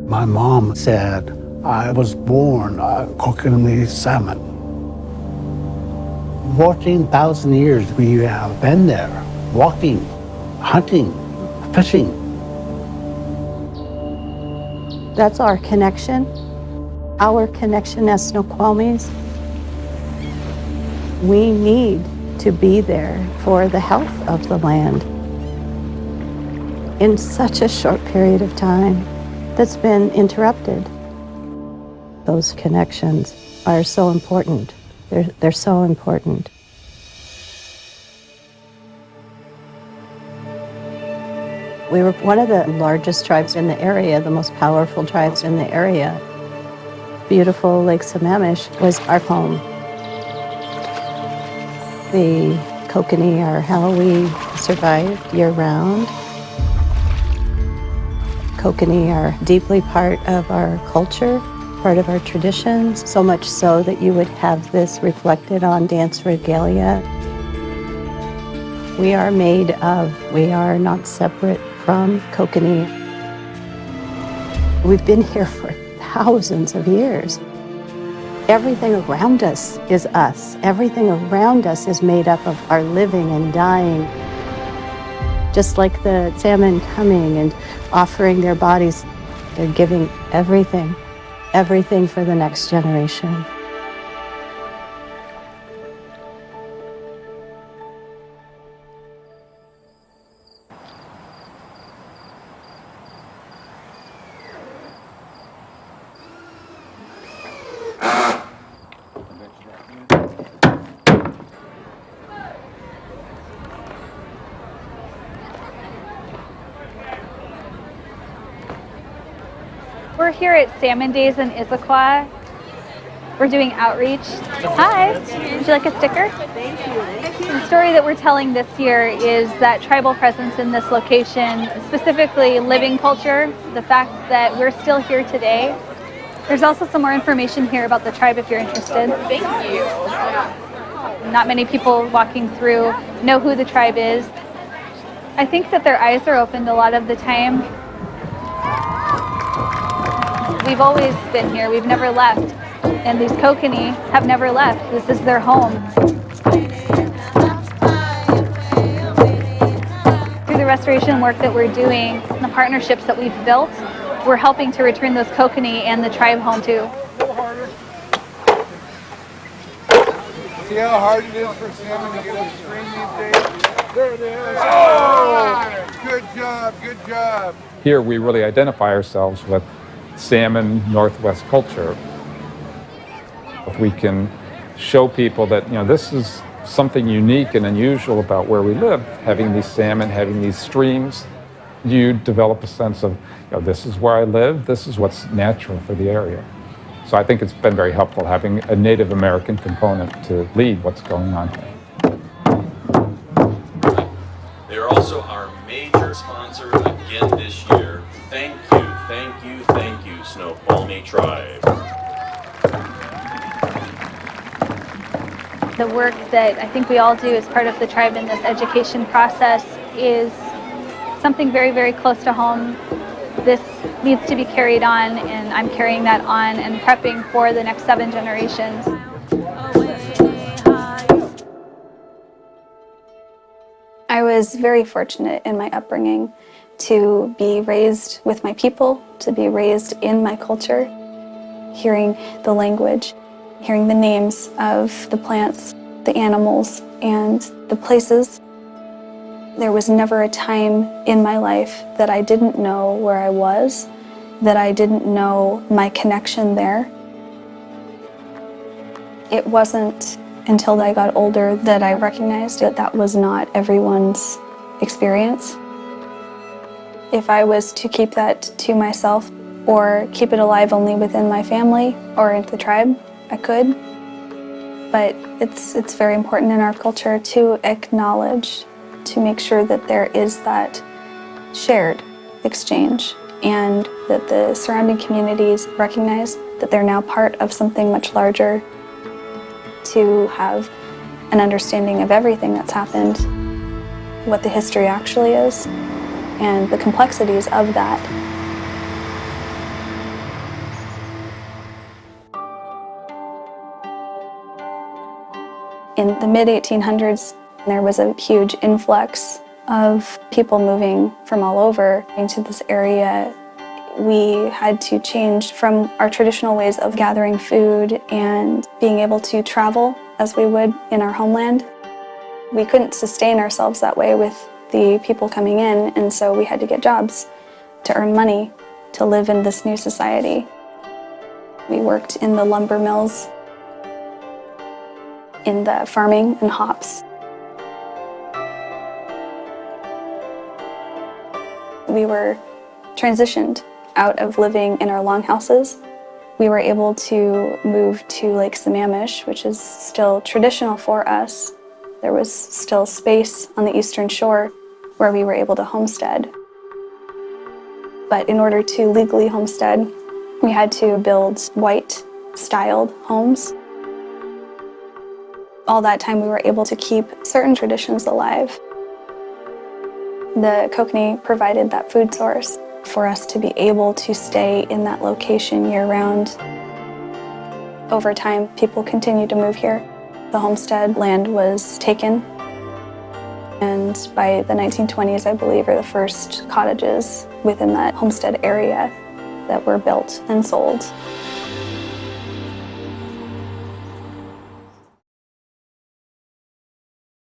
My mom said I was born a Kokanee salmon. 14,000 years we have been there, walking, hunting, fishing. That's our connection as Snoqualmies. We need to be there for the health of the land in such a short period of time that's been interrupted. Those connections are so important. They're so important. We were one of the largest tribes in the area, the most powerful tribes in the area. Beautiful Lake Sammamish was our home. The Kokanee are how we survived year-round. Kokanee are deeply part of our culture, part of our traditions, so much so that you would have this reflected on dance regalia. We are made of, we are not separate from Kokanee. We've been here for thousands of years. Everything around us is us. Everything around us is made up of our living and dying. Just like the salmon coming and offering their bodies, they're giving everything for the next generation. We're here at Salmon Days in Issaquah. We're doing outreach. Hi, would you like a sticker? Thank you. The story that we're telling this year is that tribal presence in this location, specifically living culture, the fact that we're still here today. There's also some more information here about the tribe if you're interested. Thank you. Not many people walking through know who the tribe is. I think that their eyes are opened a lot of the time. We've always been here, we've never left. And these Kokanee have never left. This is their home. Through the restoration work that we're doing, the partnerships that we've built, we're helping to return those Kokanee and the tribe home too. A little harder. See how hard it is for salmon to get upstream these days? There it is. Oh! Good job, good job. Here we really identify ourselves with salmon Northwest culture. If we can show people that, this is something unique and unusual about where we live, having these salmon, having these streams, you develop a sense of, this is where I live, this is what's natural for the area. So I think it's been very helpful having a Native American component to lead what's going on here. They're also our major sponsor again this year. Thank you, thank you, thank you, Snoqualmie Tribe. The work that I think we all do as part of the tribe in this education process is something very, very close to home. This needs to be carried on, and I'm carrying that on and prepping for the next 7 generations. I was very fortunate in my upbringing to be raised with my people, to be raised in my culture, hearing the language, hearing the names of the plants, the animals, and the places. There was never a time in my life that I didn't know where I was, that I didn't know my connection there. It wasn't until I got older that I recognized that that was not everyone's experience. If I was to keep that to myself or keep it alive only within my family or in the tribe, I could. But it's very important in our culture to acknowledge, to make sure that there is that shared exchange and that the surrounding communities recognize that they're now part of something much larger, to have an understanding of everything that's happened, what the history actually is, and the complexities of that. In the mid-1800s, there was a huge influx of people moving from all over into this area. We had to change from our traditional ways of gathering food and being able to travel as we would in our homeland. We couldn't sustain ourselves that way with the people coming in, and so we had to get jobs to earn money to live in this new society. We worked in the lumber mills, in the farming and hops. We were transitioned out of living in our longhouses. We were able to move to Lake Sammamish, which is still traditional for us. There was still space on the eastern shore where we were able to homestead. But in order to legally homestead, we had to build white-styled homes. All that time we were able to keep certain traditions alive. The Kokanee provided that food source for us to be able to stay in that location year-round. Over time, people continued to move here. The homestead land was taken, and by the 1920s, I believe, are the first cottages within that homestead area that were built and sold.